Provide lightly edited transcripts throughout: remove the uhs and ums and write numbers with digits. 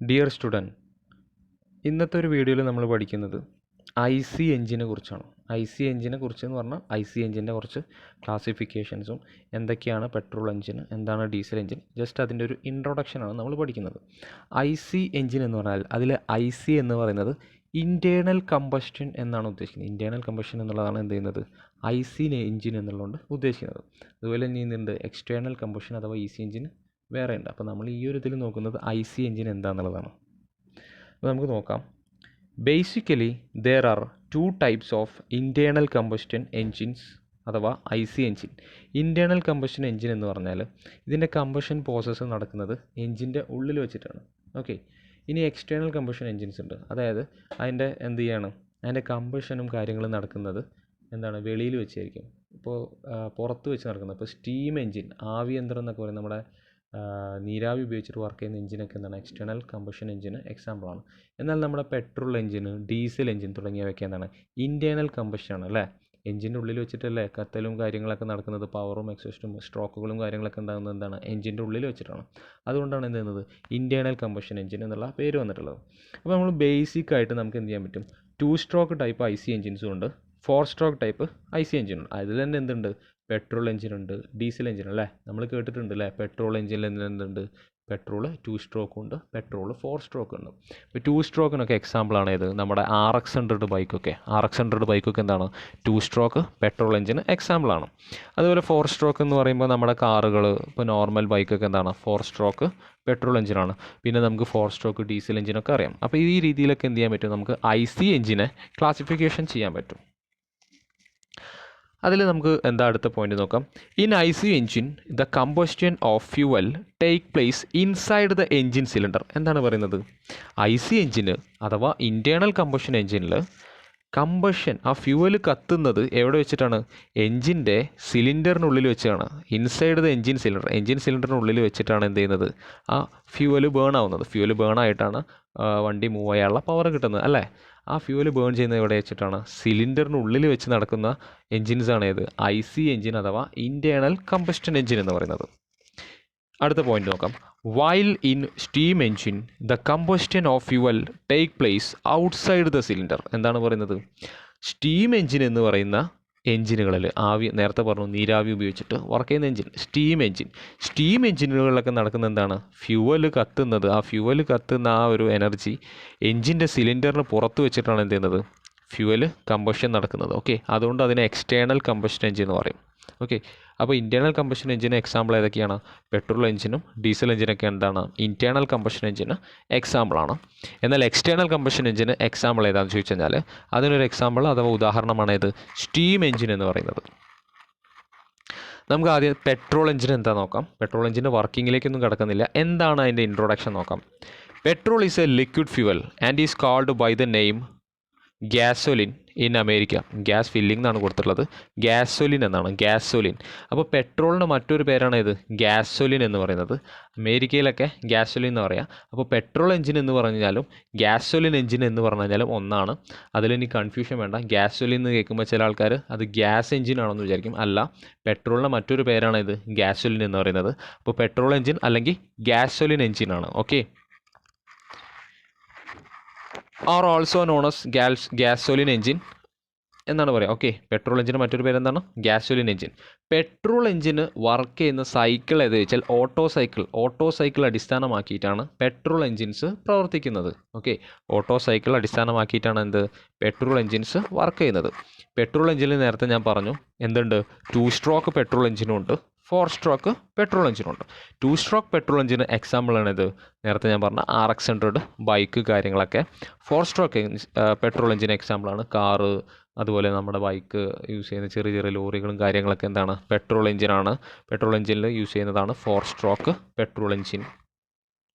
Dear student, ഇന്നത്തെ ഒരു വീഡിയോയിൽ നമ്മൾ പഠിക്കുന്നത് IC എഞ്ചിനെ കുറിച്ചാണ്. IC എഞ്ചിനെ കുറിച്ചെന്ന് പറഞ്ഞാൽ IC എഞ്ചിൻ്റെ കുറച്ച് ക്ലാസിഫിക്കേഷൻസും എന്തൊക്കെയാണ് പെട്രോൾ എഞ്ചിൻ, എന്താണ് ഡീസൽ എഞ്ചിൻ, ജസ്റ്റ് അതിൻ്റെ ഒരു ഇൻട്രൊഡക്ഷനാണ് നമ്മൾ പഠിക്കുന്നത്. IC എഞ്ചിൻ എന്ന് പറഞ്ഞാൽ അതിൽ IC എന്ന് പറയുന്നത് ഇൻറ്റേർണൽ കമ്പഷൻ എന്നാണ് ഉദ്ദേശിക്കുന്നത്. ഇൻറ്റേർണൽ കമ്പഷൻ എന്നുള്ളതാണ് എന്ത് ചെയ്യുന്നത് IC എഞ്ചിൻ എന്നുള്ളതുകൊണ്ട് ഉദ്ദേശിക്കുന്നത്. അതുപോലെ തന്നെ ഇന്നുണ്ട് എക്സ്റ്റേർണൽ കമ്പഷൻ അഥവാ EC എഞ്ചിൻ വേറെ ഉണ്ട്. അപ്പോൾ നമ്മൾ ഈ ഒരു ഇതിൽ നോക്കുന്നത് IC എഞ്ചിൻ എന്താണെന്നുള്ളതാണ്. അപ്പോൾ നമുക്ക് നോക്കാം. Basically there are 2 types of internal combustion engines അഥവാ IC engine. Internal combustion engine എന്ന് പറഞ്ഞാൽ ഇതിൻ്റെ കമ്പഷൻ പ്രോസസ്സ് നടക്കുന്നത് എഞ്ചിൻ്റെ ഉള്ളിൽ വെച്ചിട്ടാണ്. ഓക്കെ, ഇനി എക്സ്റ്റേർണൽ കമ്പഷൻ എഞ്ചിൻസ് ഉണ്ട്. അതായത് അതിൻ്റെ എന്ത് ചെയ്യാണ്, അതിൻ്റെ കമ്പഷനും കാര്യങ്ങളും നടക്കുന്നത് എന്താണ് വെളിയിൽ വെച്ചായിരിക്കും. ഇപ്പോൾ പുറത്ത് വെച്ച് നടക്കുന്നത്. ഇപ്പോൾ സ്റ്റീം എഞ്ചിൻ, ആവി യന്ത്രം എന്നൊക്കെ പറയുന്നത് നമ്മുടെ നീരാവി ഉപയോഗിച്ചിട്ട് വർക്ക് ചെയ്യുന്ന എഞ്ചിനൊക്കെ എന്താണ് എക്സ്റ്റേർണൽ കമ്പഷൻ എഞ്ചിന് എക്സാമ്പിളാണ്. എന്നാൽ നമ്മുടെ പെട്രോൾ എഞ്ചിന്, ഡീസൽ എഞ്ചിൻ തുടങ്ങിയവയൊക്കെ എന്താണ് ഇൻറ്റേർണൽ കമ്പഷനാണ് അല്ലേ. എഞ്ചിൻ്റെ ഉള്ളിൽ വെച്ചിട്ടല്ലേ കത്തലും കാര്യങ്ങളൊക്കെ നടക്കുന്നത്. പവറും എക്സോസ്റ്റും സ്ട്രോക്കുകളും കാര്യങ്ങളൊക്കെ ഉണ്ടാകുന്നത് എന്താണ് എഞ്ചിൻ്റെ ഉള്ളിൽ വെച്ചിട്ടാണ്. അതുകൊണ്ടാണ് എന്ത് ചെയ്യുന്നത് ഇൻറ്റേർണൽ കമ്പഷൻ എഞ്ചിൻ എന്നുള്ള പേര് വന്നിട്ടുള്ളത്. അപ്പോൾ നമ്മൾ ബേസിക് ആയിട്ട് നമുക്ക് എന്ത് ചെയ്യാൻ പറ്റും, 2 stroke ടൈപ്പ് IC എഞ്ചിൻസും ഉണ്ട്, 4 stroke ടൈപ്പ് IC എഞ്ചിനുണ്ട്. അതിൽ തന്നെ എന്തുണ്ട്, പെട്രോൾ എഞ്ചിനുണ്ട്, ഡീസൽ എഞ്ചിൻ അല്ലേ. നമ്മൾ കേട്ടിട്ടുണ്ട് അല്ലേ, പെട്രോൾ എഞ്ചിനിൽ എന്തുണ്ട്, പെട്രോൾ 2 stroke ഉണ്ട്, പെട്രോൾ 4 stroke ഉണ്ട്. ഇപ്പോൾ 2 stroke എക്സാമ്പിളാണ് ഇത് നമ്മുടെ RX100 ബൈക്കൊക്കെ. RX100 ബൈക്കൊക്കെ എന്താണ് 2 stroke പെട്രോൾ എഞ്ചിന് എക്സാമ്പിളാണ്. അതുപോലെ 4 stroke എന്ന് പറയുമ്പോൾ നമ്മുടെ കാറുകൾ, ഇപ്പോൾ നോർമൽ ബൈക്കൊക്കെ എന്താണ് 4 stroke പെട്രോൾ എഞ്ചിനാണ്. പിന്നെ നമുക്ക് 4 stroke ഡീസൽ എഞ്ചിനൊക്കെ അറിയാം. അപ്പോൾ ഈ രീതിയിലൊക്കെ എന്ത് ചെയ്യാൻ പറ്റും, നമുക്ക് IC എഞ്ചിനെ ക്ലാസിഫിക്കേഷൻ ചെയ്യാൻ പറ്റും. അതിൽ നമുക്ക് എന്താ അടുത്ത പോയിന്റ് നോക്കാം. In IC engine the combustion of fuel take place inside the engine cylinder. എന്താണ് പറയുന്നത്, IC എഞ്ചിന് അഥവാ ഇൻറ്റേർണൽ കമ്പഷൻ എഞ്ചിനിൽ കമ്പഷൻ, ആ ഫ്യൂവൽ കത്തുന്നത് എവിടെ വെച്ചിട്ടാണ്, എഞ്ചിൻ്റെ സിലിണ്ടറിനുള്ളിൽ വെച്ചാണ്. Inside the engine cylinder, engine സിലിണ്ടറിനുള്ളിൽ വെച്ചിട്ടാണ് എന്ത് ചെയ്യുന്നത്, ആ ഫ്യൂവൽ ബേൺ ആവുന്നത്. ഫ്യൂവൽ ബേൺ ആയിട്ടാണ് വണ്ടി മൂവ് ചെയ്യാനുള്ള പവർ കിട്ടുന്നത് അല്ലേ. ആ ഫ്യൂവൽ ബേൺ ചെയ്യുന്നത് എവിടെ വെച്ചിട്ടാണ്, സിലിണ്ടറിനുള്ളിൽ വെച്ച് നടക്കുന്ന എഞ്ചിൻസാണ് ഏത് IC എഞ്ചിൻ അഥവാ ഇൻറ്റേർണൽ കമ്പസ്റ്റൻ എഞ്ചിൻ എന്ന് പറയുന്നത്. അടുത്ത പോയിന്റ് നോക്കാം. While in steam engine the combustion of fuel take place outside the cylinder. എന്താണ് പറയുന്നത്, സ്റ്റീം എഞ്ചിൻ എന്ന് പറയുന്ന എഞ്ചിനുകളിൽ, ആവി നേരത്തെ പറഞ്ഞു നീരാവി ഉപയോഗിച്ചിട്ട് വർക്ക് ചെയ്യുന്ന എഞ്ചിൻ സ്റ്റീം എഞ്ചിനുകളിലൊക്കെ നടക്കുന്ന എന്താണ്, ഫ്യൂവൽ കത്തുന്നത്, ആ ഫ്യൂവൽ കത്തുന്ന ആ ഒരു എനർജി എഞ്ചിൻ്റെ സിലിണ്ടറിന് പുറത്ത് വെച്ചിട്ടാണ് എന്ത് ചെയ്യുന്നത്, ഫ്യൂവൽ കമ്പഷൻ നടക്കുന്നത്. ഓക്കെ, അതുകൊണ്ട് അതിനെ എക്സ്റ്റേർണൽ കമ്പഷൻ എഞ്ചിൻ എന്ന് പറയും. ഓക്കെ, അപ്പോൾ ഇൻറ്റേർണൽ കമ്പഷൻ എഞ്ചിന് എക്സാമ്പിൾ ഏതൊക്കെയാണ്, പെട്രോൾ എഞ്ചിനും ഡീസൽ എഞ്ചിനൊക്കെ എന്താണ് ഇൻറ്റേർണൽ കമ്പഷൻ എഞ്ചിന് എക്സാമ്പിളാണ്. എന്നാൽ എക്സ്റ്റേർണൽ കമ്പഷൻ എഞ്ചിന് എക്സാമ്പിൾ ഏതാണെന്ന് ചോദിച്ചു കഴിഞ്ഞാൽ അതിനൊരു എക്സാമ്പിൾ അഥവാ ഉദാഹരണമാണ് ഇത് സ്റ്റീം എഞ്ചിൻ എന്ന് പറയുന്നത്. നമുക്ക് ആദ്യം പെട്രോൾ എഞ്ചിൻ എന്താ നോക്കാം. പെട്രോൾ എഞ്ചിൻ്റെ വർക്കിങ്ങിലേക്കൊന്നും കിടക്കുന്നില്ല, എന്താണ് അതിൻ്റെ ഇൻട്രൊഡക്ഷൻ നോക്കാം. Petrol is a liquid fuel and is called by the name gasoline in America. Gas filling എന്നാണ് കൊടുത്തിട്ടുള്ളത്, ഗ്യാസോലിൻ എന്നാണ്, ഗ്യാസോലിൻ. അപ്പോൾ പെട്രോളിന് മറ്റൊരു പേരാണ് ഇത് ഗ്യാസോലിൻ എന്ന് പറയുന്നത്. അമേരിക്കയിലൊക്കെ ഗ്യാസോലിൻ എന്ന് പറയാം. അപ്പോൾ പെട്രോൾ എഞ്ചിൻ എന്ന് പറഞ്ഞാലും ഗ്യാസോലിൻ എഞ്ചിൻ എന്ന് പറഞ്ഞു കഴിഞ്ഞാലും ഒന്നാണ്. അതിലിനി കൺഫ്യൂഷൻ വേണ്ട. ഗ്യാസോലിൻ എന്ന് കേൾക്കുമ്പോൾ ചില ആൾക്കാർ അത് ഗ്യാസ് എഞ്ചിൻ ആണെന്ന് വിചാരിക്കും. അല്ല, പെട്രോളിന് മറ്റൊരു പേരാണ് ഇത് ഗ്യാസോലിൻ എന്ന് പറയുന്നത്. അപ്പോൾ പെട്രോൾ എഞ്ചിൻ അല്ലെങ്കിൽ ഗ്യാസോലിൻ എഞ്ചിനാണ്. Okay, are also known as gasoline engine എന്നാണ് പറയുക. ഓക്കെ, പെട്രോൾ എഞ്ചിന് മറ്റൊരു പേര് എന്താണ്, ഗ്യാസോലിൻ എഞ്ചിൻ. പെട്രോൾ എഞ്ചിന് വർക്ക് ചെയ്യുന്ന സൈക്കിൾ ഏത് വെച്ചാൽ ഓട്ടോ സൈക്കിൾ അടിസ്ഥാനമാക്കിയിട്ടാണ് പെട്രോൾ എഞ്ചിൻസ് പ്രവർത്തിക്കുന്നത്. ഓക്കെ, ഓട്ടോ സൈക്കിൾ അടിസ്ഥാനമാക്കിയിട്ടാണ് എന്ത് പെട്രോൾ എഞ്ചിൻസ് വർക്ക് ചെയ്യുന്നത്. പെട്രോൾ എഞ്ചിനിൽ നേരത്തെ ഞാൻ പറഞ്ഞു എന്തുണ്ട്, 2 stroke പെട്രോൾ എഞ്ചിനും ഉണ്ട്, 4 stroke പെട്രോൾ എഞ്ചിനുണ്ട്. 2 stroke പെട്രോൾ എഞ്ചിന് എക്സാമ്പിളാണ് ഇത് നേരത്തെ ഞാൻ പറഞ്ഞ RX100 ബൈക്ക് കാര്യങ്ങളൊക്കെ. 4 stroke പെട്രോൾ എഞ്ചിന് എക്സാമ്പിളാണ് കാറ്, അതുപോലെ നമ്മുടെ ബൈക്ക് യൂസ് ചെയ്യുന്ന ചെറിയ ചെറിയ ലോറികളും കാര്യങ്ങളൊക്കെ എന്താണ് പെട്രോൾ എഞ്ചിനാണ്. പെട്രോൾ എഞ്ചിനിൽ യൂസ് ചെയ്യുന്നതാണ് 4 stroke പെട്രോൾ എഞ്ചിൻ.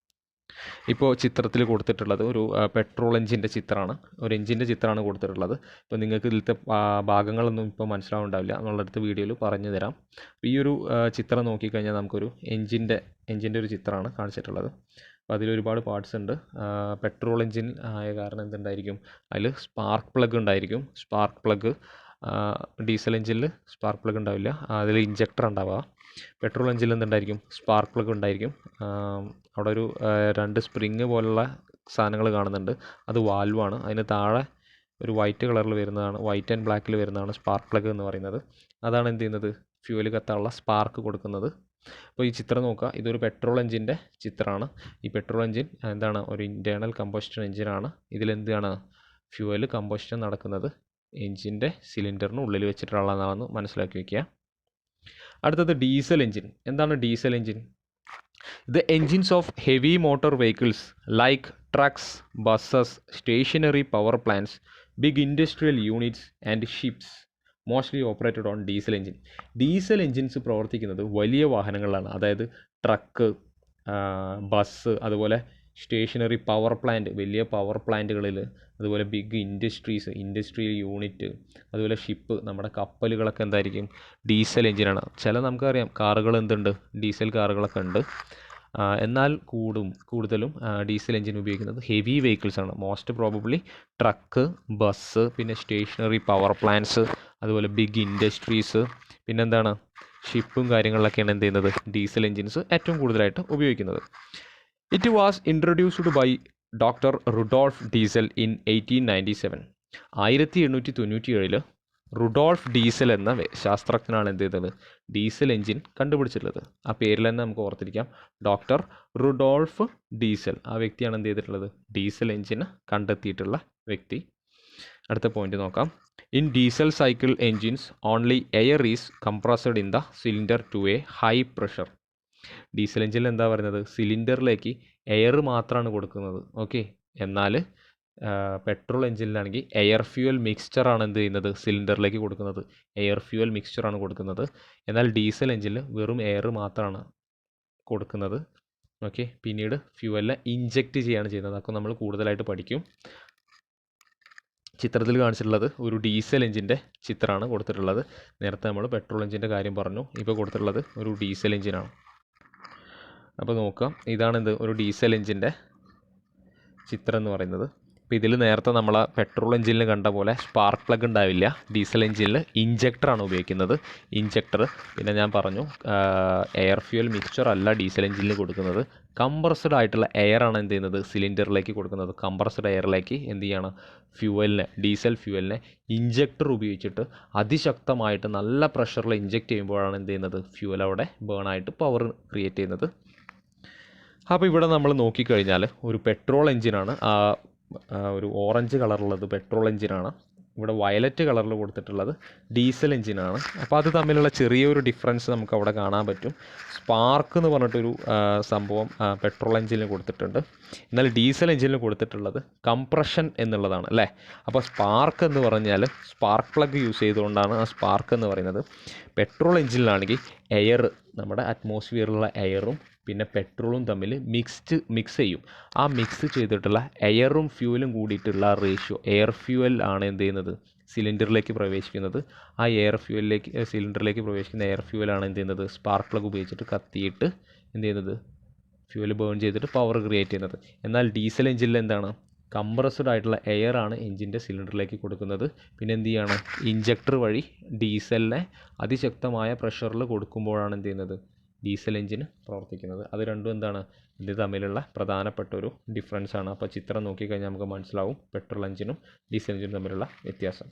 ഇപ്പോൾ ചിത്രത്തിൽ കൊടുത്തിട്ടുള്ളത് ഒരു പെട്രോൾ എഞ്ചിൻ്റെ ചിത്രമാണ്, ഒരു എഞ്ചിൻ്റെ ചിത്രമാണ് കൊടുത്തിട്ടുള്ളത്. ഇപ്പോൾ നിങ്ങൾക്ക് ഇതിലത്തെ ഭാഗങ്ങളൊന്നും ഇപ്പോൾ മനസ്സിലാവുണ്ടാവില്ല, എന്നുള്ളടുത്ത് വീഡിയോയിൽ പറഞ്ഞു തരാം. ഈ ഒരു ചിത്രം നോക്കിക്കഴിഞ്ഞാൽ നമുക്കൊരു എഞ്ചിൻ്റെ ഒരു ചിത്രമാണ് കാണിച്ചിട്ടുള്ളത്. അപ്പോൾ അതിലൊരുപാട് പാർട്സ് ഉണ്ട്. പെട്രോൾ എഞ്ചിൻ ആയ കാരണം എന്തുണ്ടായിരിക്കും, അതിൽ സ്പാർക്ക് പ്ലഗ് ഉണ്ടായിരിക്കും. സ്പാർക്ക് പ്ലഗ് ഡീസൽ എഞ്ചിനിൽ സ്പാർക്ക് പ്ലഗ് ഉണ്ടാവില്ല, അതിൽ ഇഞ്ചക്ടർ ഉണ്ടാവുക. പെട്രോൾ എഞ്ചിനിൽ എന്തുണ്ടായിരിക്കും? സ്പാർക്ക് പ്ലഗ് ഉണ്ടായിരിക്കും. അവിടെ ഒരു 2 സ്പ്രിങ് പോലുള്ള സാധനങ്ങൾ കാണുന്നുണ്ട്, അത് വാൽവാണ്. അതിന് താഴെ ഒരു വൈറ്റ് കളറിൽ വരുന്നതാണ്, വൈറ്റ് ആൻഡ് ബ്ലാക്കിൽ വരുന്നതാണ് സ്പാർക്ക് പ്ലഗ് എന്ന് പറയുന്നത്. അതാണ് എന്ത് ചെയ്യുന്നത്? ഫ്യൂവൽ കത്താനുള്ള സ്പാർക്ക് കൊടുക്കുന്നത്. അപ്പോൾ ഈ ചിത്രം നോക്കുക, ഇതൊരു പെട്രോൾ എഞ്ചിൻ്റെ ചിത്രമാണ്. ഈ പെട്രോൾ എഞ്ചിൻ എന്താണ്? ഒരു ഇൻറ്റേർണൽ കമ്പസ്റ്റൻ എഞ്ചിനാണ്. ഇതിലെന്താണ്? ഫ്യൂവൽ കമ്പസ്റ്റൻ നടക്കുന്നത് എഞ്ചിൻ്റെ സിലിണ്ടറിന് ഉള്ളിൽ വെച്ചിട്ടുള്ളതാണെന്ന് മനസ്സിലാക്കി വയ്ക്കുക. അടുത്തത് ഡീസൽ എഞ്ചിൻ. എന്താണ് diesel engine? The engines of heavy motor vehicles like trucks, buses, stationary power plants, big industrial units and ships mostly operated on diesel engine. Diesel engines പ്രവർത്തിക്കുന്നത് വലിയ വാഹനങ്ങളിലാണ്, അതായത് ട്രക്ക്, ബസ്, അതുപോലെ സ്റ്റേഷനറി പവർ പ്ലാന്റ്, വലിയ power പ്ലാന്റുകളിൽ, അതുപോലെ big industrial unit, അതുപോലെ ship, നമ്മുടെ കപ്പലുകളൊക്കെ എന്തായിരിക്കും? Diesel എഞ്ചിനാണ്. നമുക്കറിയാം കാറുകൾ എന്തുണ്ട്? ഡീസൽ കാറുകളൊക്കെ ഉണ്ട്. എന്നാൽ കൂടുതലും ഡീസൽ എഞ്ചിൻ ഉപയോഗിക്കുന്നത് ഹെവി വെഹിക്കിൾസാണ്. മോസ്റ്റ് പ്രോബബ്ലി ട്രക്ക്, ബസ്, പിന്നെ സ്റ്റേഷനറി പവർ പ്ലാന്റ്സ്, അതുപോലെ ബിഗ് ഇൻഡസ്ട്രീസ്, പിന്നെന്താണ്? ഷിപ്പും കാര്യങ്ങളിലൊക്കെയാണ് എന്ത് ചെയ്യുന്നത്? ഡീസൽ എഞ്ചിൻസ് ഏറ്റവും കൂടുതലായിട്ട് ഉപയോഗിക്കുന്നത്. It was introduced by doctor Rudolf Diesel in 1897. 1897 Rudolf Diesel എന്ന ശാസ്ത്രജ്ഞനാണ് എന്ത് ചെയ്തത്? ഡീസൽ എഞ്ചിൻ കണ്ടുപിടിച്ചിട്ടുള്ളത്. ആ പേരിൽ തന്നെ നമുക്ക് ഓർത്തിരിക്കാം, ഡോക്ടർ റുഡോൾഫ് ഡീസൽ. ആ വ്യക്തിയാണ് എന്ത് ചെയ്തിട്ടുള്ളത്? ഡീസൽ എഞ്ചിന് കണ്ടെത്തിയിട്ടുള്ള വ്യക്തി. അടുത്ത പോയിന്റ് നോക്കാം. In diesel cycle engines only air is compressed in the cylinder to a high pressure. Diesel എഞ്ചിനിൽ എന്താ പറയുന്നത്? സിലിണ്ടറിലേക്ക് എയർ മാത്രമാണ് കൊടുക്കുന്നത്. ഓക്കെ, എന്നാൽ പെട്രോൾ എഞ്ചിനിലാണെങ്കിൽ എയർ ഫ്യൂവൽ മിക്സ്ചറാണ് എന്ത് ചെയ്യുന്നത്? സിലിണ്ടറിലേക്ക് കൊടുക്കുന്നത്. എയർ ഫ്യൂവൽ മിക്സ്ചറാണ് കൊടുക്കുന്നത്. എന്നാൽ ഡീസൽ എഞ്ചിനിൽ വെറും എയർ മാത്രമാണ് കൊടുക്കുന്നത്. ഓക്കെ, പിന്നീട് ഫ്യൂവലിനെ ഇഞ്ചെക്റ്റ് ചെയ്യുകയാണ് ചെയ്യുന്നത്. അതൊക്കെ നമ്മൾ കൂടുതലായിട്ട് പഠിക്കും. ചിത്രത്തിൽ കാണിച്ചിട്ടുള്ളത് ഒരു ഡീസൽ എഞ്ചിൻ്റെ ചിത്രമാണ് കൊടുത്തിട്ടുള്ളത്. നേരത്തെ നമ്മൾ പെട്രോൾ എഞ്ചിൻ്റെ കാര്യം പറഞ്ഞു, ഇപ്പോൾ കൊടുത്തിട്ടുള്ളത് ഒരു ഡീസൽ എഞ്ചിനാണ്. അപ്പോൾ നോക്കാം, ഇതാണെന്ത്? ഒരു ഡീസൽ എഞ്ചിൻ്റെ ചിത്രം എന്ന് പറയുന്നത്. അപ്പോൾ ഇതിൽ നേരത്തെ നമ്മൾ പെട്രോൾ എഞ്ചിനിൽ കണ്ട പോലെ സ്പാർക്ക് പ്ലഗ് ഉണ്ടാവില്ല. ഡീസൽ എഞ്ചിനിൽ ഇഞ്ചക്ടറാണ് ഉപയോഗിക്കുന്നത്. ഇഞ്ചക്ടർ, പിന്നെ ഞാൻ പറഞ്ഞു എയർ ഫ്യൂവൽ മിക്സ്ചർ അല്ല ഡീസൽ എഞ്ചിനിൽ കൊടുക്കുന്നത്. കംപ്രസ്ഡ് ആയിട്ടുള്ള എയർ ആണ് എന്ത് ചെയ്യുന്നത്? സിലിണ്ടറിലേക്ക് കൊടുക്കുന്നത്. കംപ്രസ്ഡ് എയറിലേക്ക് എന്ത് ചെയ്യണം? ഡീസൽ ഫ്യൂവലിനെ ഇഞ്ചക്ടർ ഉപയോഗിച്ചിട്ട് അതിശക്തമായിട്ട് നല്ല പ്രഷറിൽ ഇഞ്ചക്ട് ചെയ്യുമ്പോഴാണ് എന്ത് ചെയ്യുന്നത്? ഫ്യൂവൽ അവിടെ ബേണായിട്ട് പവർ ക്രിയേറ്റ് ചെയ്യുന്നത്. അപ്പോൾ ഇവിടെ നമ്മൾ നോക്കിക്കഴിഞ്ഞാൽ ഒരു പെട്രോൾ എഞ്ചിനാണ്, ഒരു ഓറഞ്ച് കളറുള്ളത് പെട്രോൾ എഞ്ചിനാണ്. ഇവിടെ വയലറ്റ് കളറിൽ കൊടുത്തിട്ടുള്ളത് ഡീസൽ എഞ്ചിനാണ്. അപ്പോൾ അത് തമ്മിലുള്ള ചെറിയൊരു ഡിഫറൻസ് നമുക്ക് അവിടെ കാണാൻ പറ്റും. സ്പാർക്ക് എന്ന് പറഞ്ഞിട്ടൊരു സംഭവം പെട്രോൾ എഞ്ചിനിൽ കൊടുത്തിട്ടുണ്ട്, എന്നാൽ ഡീസൽ എഞ്ചിനിൽ കൊടുത്തിട്ടുള്ളത് കംപ്രഷൻ എന്നുള്ളതാണ് അല്ലേ. അപ്പോൾ സ്പാർക്ക് എന്ന് പറഞ്ഞാൽ സ്പാർക്ക് പ്ലഗ് യൂസ് ചെയ്തുകൊണ്ടാണ് ആ സ്പാർക്ക് എന്ന് പറയുന്നത്. പെട്രോൾ എഞ്ചിനിലാണെങ്കിൽ എയർ, നമ്മുടെ അറ്റ്മോസ്ഫിയറിലുള്ള എയറും പിന്നെ പെട്രോളും തമ്മിൽ മിക്സ് ചെയ്യും. ആ മിക്സ് ചെയ്തിട്ടുള്ള എയറും ഫ്യൂവലും കൂടിയിട്ടുള്ള റേഷ്യോ, എയർ ഫ്യൂവൽ ആണ് എന്ത് ചെയ്യുന്നത്? സിലിണ്ടറിലേക്ക് പ്രവേശിക്കുന്നത്. ആ സിലിണ്ടറിലേക്ക് പ്രവേശിക്കുന്ന എയർ ഫ്യൂവലാണ് എന്ത് ചെയ്യുന്നത്? സ്പാർക്ക് പ്ലഗ് ഉപയോഗിച്ചിട്ട് കത്തിയിട്ട് എന്ത് ചെയ്യുന്നത്? ഫ്യൂവൽ ബേൺ ചെയ്തിട്ട് പവർ ക്രിയേറ്റ് ചെയ്യുന്നത്. എന്നാൽ ഡീസൽ എഞ്ചിനിൽ എന്താണ്? കംപ്രസ്ഡ് ആയിട്ടുള്ള എയർ ആണ് എഞ്ചിൻ്റെ സിലിണ്ടറിലേക്ക് കൊടുക്കുന്നത്. പിന്നെ എന്ത് ചെയ്യാണ്? ഇഞ്ചക്ടർ വഴി ഡീസലിനെ അതിശക്തമായ പ്രഷറിൽ കൊടുക്കുമ്പോഴാണ് എന്ത് ചെയ്യുന്നത്? ഡീസൽ എഞ്ചിന് പ്രവർത്തിക്കുന്നത്. അത് രണ്ടും എന്താണ്? ഇത് തമ്മിലുള്ള പ്രധാനപ്പെട്ട ഒരു ഡിഫറൻസ് ആണ്. അപ്പോൾ ചിത്രം നോക്കിക്കഴിഞ്ഞാൽ നമുക്ക് മനസ്സിലാവും പെട്രോൾ എഞ്ചിനും ഡീസൽ എഞ്ചിനും തമ്മിലുള്ള വ്യത്യാസം.